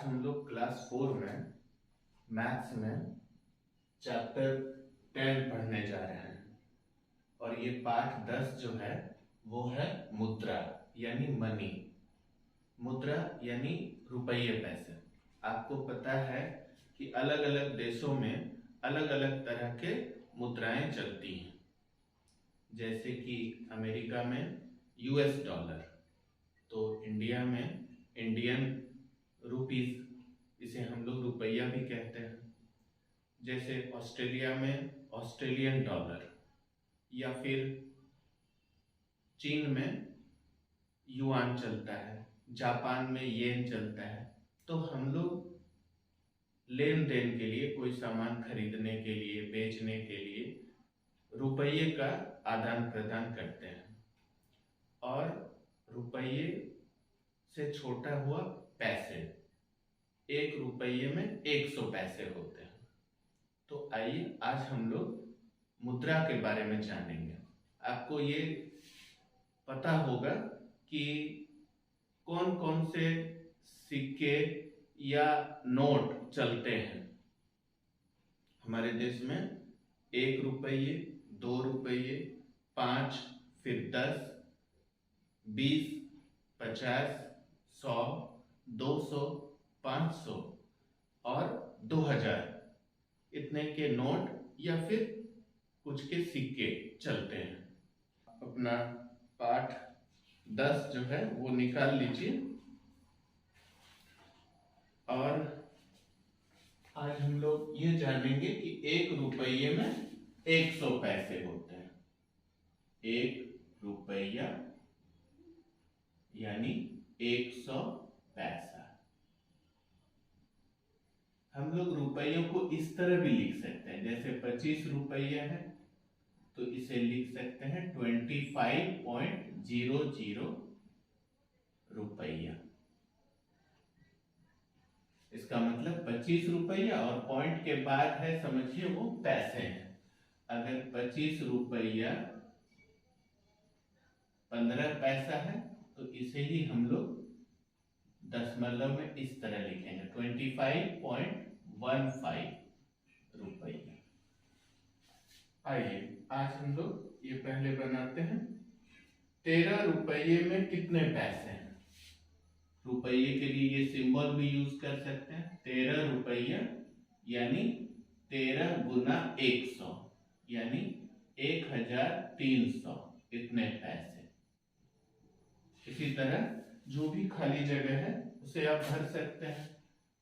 हम लोग क्लास 4 में मैथ्स में चैप्टर 10 पढ़ने जा रहे हैं और ये पाठ 10 जो है वो है मुद्रा यानी मनी। मुद्रा यानी रुपये पैसे। आपको पता है कि अलग अलग देशों में अलग अलग तरह के मुद्राएं चलती हैं, जैसे कि अमेरिका में यूएस डॉलर, तो इंडिया में इंडियन रुपीस, इसे हम लोग रुपया भी कहते हैं। जैसे ऑस्ट्रेलिया में ऑस्ट्रेलियन डॉलर, या फिर चीन में युआन चलता है, जापान में येन चलता है। तो हम लोग लेन देन के लिए, कोई सामान खरीदने के लिए, बेचने के लिए रुपये का आदान प्रदान करते हैं। और रुपये से छोटा हुआ पैसे, 1 रुपये में 100 पैसे होते हैं। तो आइए आज हम लोग मुद्रा के बारे में जानेंगे। आपको ये पता होगा कि कौन कौन से सिक्के या नोट चलते हैं हमारे देश में। 1 रुपये, 2 रुपये, 5, फिर 10, 20, 50, 100, 200, 500 और 2000 इतने के नोट या फिर कुछ के सिक्के चलते हैं। अपना पाठ 10 जो है वो निकाल लीजिए। और आज हम लोग ये जानेंगे कि 1 रुपये में 100 पैसे होते हैं। 1 रुपया यानी 100 पैसा। हम लोग रुपयों को इस तरह भी लिख सकते हैं, जैसे 25 रुपया है तो इसे लिख सकते हैं 25.00 रुपया। इसका मतलब 25 रुपया और पॉइंट के बाद है, समझिए वो पैसे हैं। अगर 25 रुपया 15 पैसा है तो इसे ही हम लोग दशमलव में इस तरह लिखेंगे 25.15 रुपया। आइए आज हम लोग ये पहले बनाते हैं। 13 रुपये में कितने पैसे हैं? रुपये के लिए ये सिंबल भी यूज कर सकते हैं। 13 रुपया यानी 13 गुना 100 यानी 1300 इतने पैसे। इसी तरह जो भी खाली जगह है उसे आप भर सकते हैं,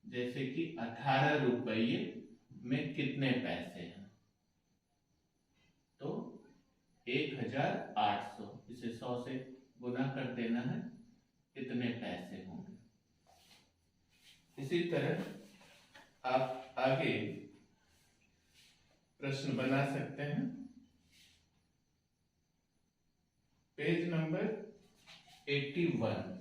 जैसे कि 18 रुपये में कितने पैसे हैं? तो 1800, इसे 100 से गुना कर देना है, कितने पैसे होंगे। इसी तरह आप आगे प्रश्न बना सकते हैं। Page number 81।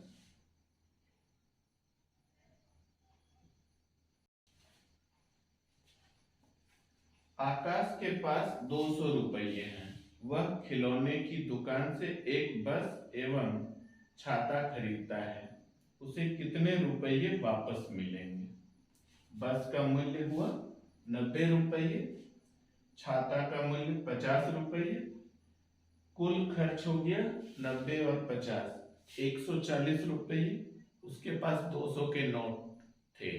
आकाश के पास 200 रुपये हैं। वह खिलौने की दुकान से एक बस एवं छाता खरीदता है। उसे कितने रुपये वापस मिलेंगे? बस का मूल्य हुआ 90 रुपये, छाता का मूल्य 50 रुपये, कुल खर्च हो गया 90 और 50 140 रुपये। उसके पास 200 के नोट थे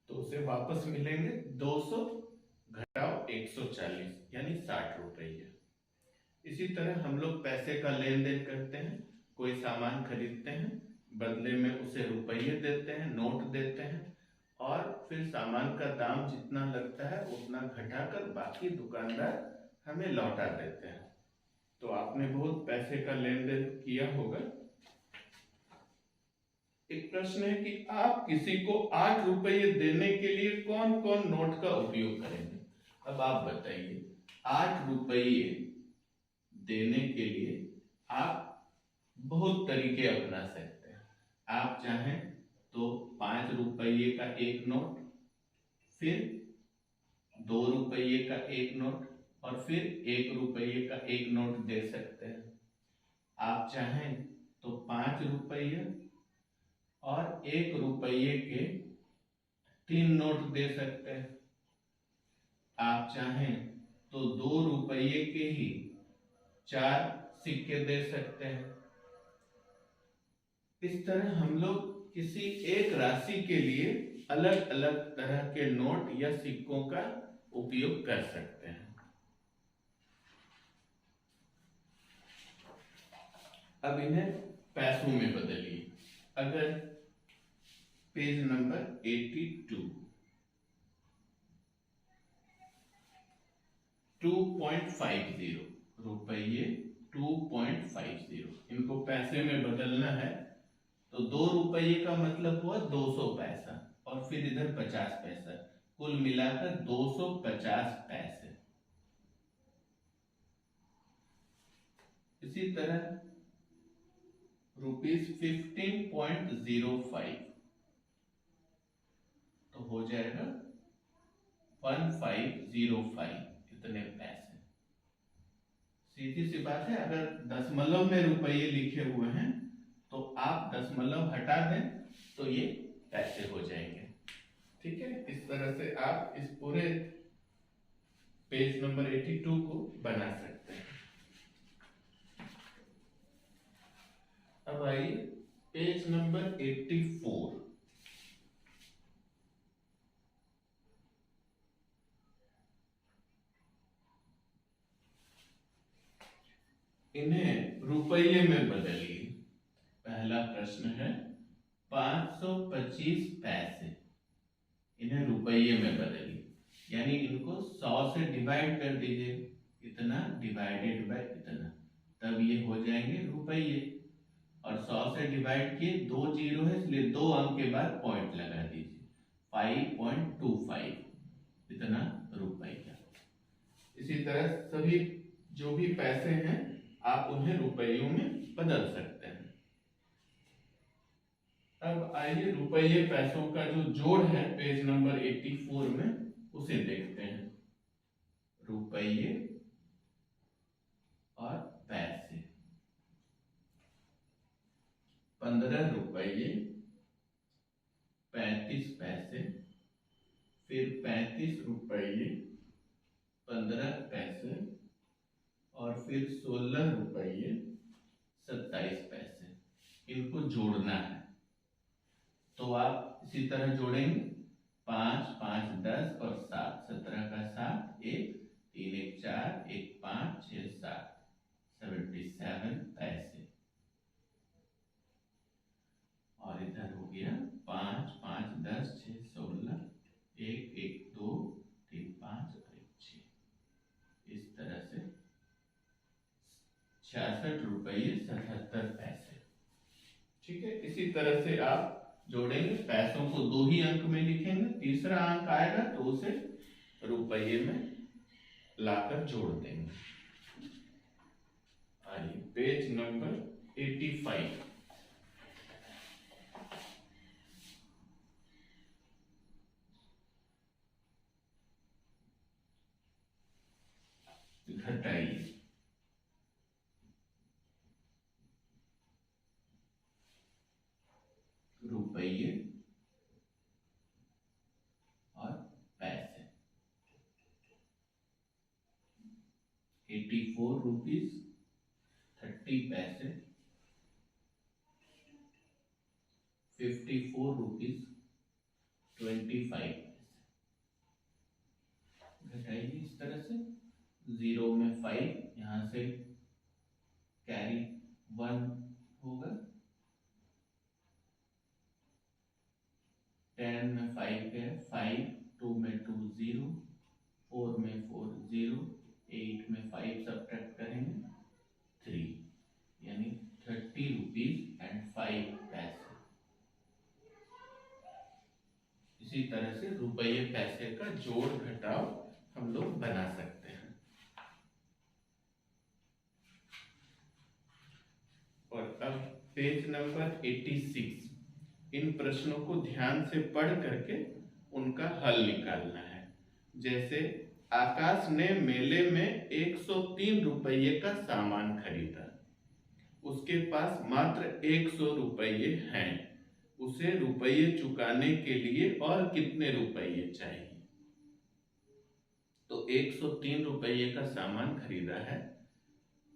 तो उसे वापस मिलेंगे 200 घटाओ 140 यानी 60 रुपये। इसी तरह हम लोग पैसे का लेन देन करते हैं। कोई सामान खरीदते हैं, बदले में उसे रुपये देते हैं, नोट देते हैं, और फिर सामान का दाम जितना लगता है उतना घटाकर बाकी दुकानदार हमें लौटा देते हैं। तो आपने बहुत पैसे का लेन देन किया होगा। एक प्रश्न है कि आप किसी को 8 रुपये देने के लिए कौन कौन नोट का उपयोग करेंगे? अब आप बताइए, 8 रुपये देने के लिए आप बहुत तरीके अपना सकते हैं। आप चाहें तो 5 रुपये का एक नोट, फिर 2 रुपये का एक नोट, और फिर 1 रुपये का एक नोट दे सकते हैं। आप चाहें तो 5 रुपये और 1 रुपये के 3 नोट दे सकते हैं। आप चाहें तो 2 रुपये के ही 4 सिक्के दे सकते हैं। इस तरह हम लोग किसी एक राशि के लिए अलग अलग तरह के नोट या सिक्कों का उपयोग कर सकते हैं। अब इन्हें पैसों में बदलिए। अगर पेज नंबर 82 2.50 रुपये 2.50, इनको पैसे में बदलना है तो 2 रुपये का मतलब हुआ 200 पैसा और फिर इधर 50 पैसा, कुल मिलाकर 250 पैसे। इसी तरह ₹15.05 तो हो जाएगा 1505 इतने पैसे। सीधी सी बात है, अगर दशमलव में रुपये लिखे हुए हैं तो आप दशमलव हटा दें तो ये पैसे हो जाएंगे। ठीक है, इस तरह से आप इस पूरे पेज नंबर 82 को बना सकते हैं। अब आइए पेज नंबर 84। इन्हें रुपये में बदलिए। पहला प्रश्न है 525 पैसे, इन्हें रुपये में बदलिए, यानी इनको 100 से डिवाइड कर दीजिए, इतना डिवाइडेड बाय इतना, तब ये हो जाएंगे रुपये। और 100 से डिवाइड किए, 2 जीरो है इसलिए 2 अंक के बाद पॉइंट लगा दीजिए, 5.25 इतना रुपया। इसी तरह सभी जो भी पैसे हैं आप उन्हें रुपयों में बदल सकते हैं। अब आइए रुपये पैसों का जो जोड़ है पेज नंबर 84 में उसे देखते हैं। रुपये और पैसे, 15 रुपये 35 पैसे, फिर 35 रुपये 15 पैसे और फिर 16 रुपये 27 पैसे। इनको जोड़ना है तो आप इसी तरह जोड़ेंगे, 5 5 10 और 7 17 का 7, 1 3 1 4 1 5 6 7 77 पैसे। और इधर हो गया 5 5 10 6 16 1 1 2 3 5 और 1 6, इस तरह से 66 रुपये 77 पैसे। ठीक है, इसी तरह से आप जोड़ेंगे, पैसों को 2 ही अंक में लिखेंगे, तीसरा अंक आएगा तो उसे रुपये में लाकर जोड़ देंगे। आइए पेज नंबर 85। घटाइए, रुपये और पैसे, 84 रुपीज 30 पैसे, 54 रुपीज 25 पैसे। घटाइए इस तरह से, 0 में 5, यहां से कैरी 1 होगा, 10 में 5 है 5, 2 में 2 0, 4 में 4 0, 8 में 5 सब्ट्रैक्ट करेंगे 3, यानी 30 रुपीज एंड 5 पैसे। इसी तरह से रुपये पैसे का जोड़ घटाव हम लोग बना सकते हैं। और अब पेज नंबर 86, इन प्रश्नों को ध्यान से पढ़ करके उनका हल निकालना है। जैसे आकाश ने मेले में 103 रुपये का सामान खरीदा, उसके पास मात्र 100 रुपये हैं, उसे रुपये चुकाने के लिए और कितने रुपये चाहिए। तो 103 रुपये का सामान खरीदा है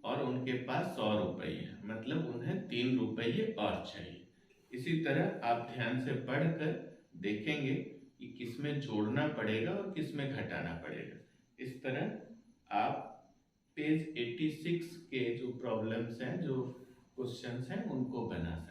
और उनके पास 100 रुपये है, मतलब उन्हें 3 रुपये और चाहिए। इसी तरह आप ध्यान से पढ़कर देखेंगे कि किसमें जोड़ना पड़ेगा और किसमें घटाना पड़ेगा। इस तरह आप पेज 86 के जो प्रॉब्लम्स हैं, जो क्वेश्चंस हैं, उनको बना सकते हैं।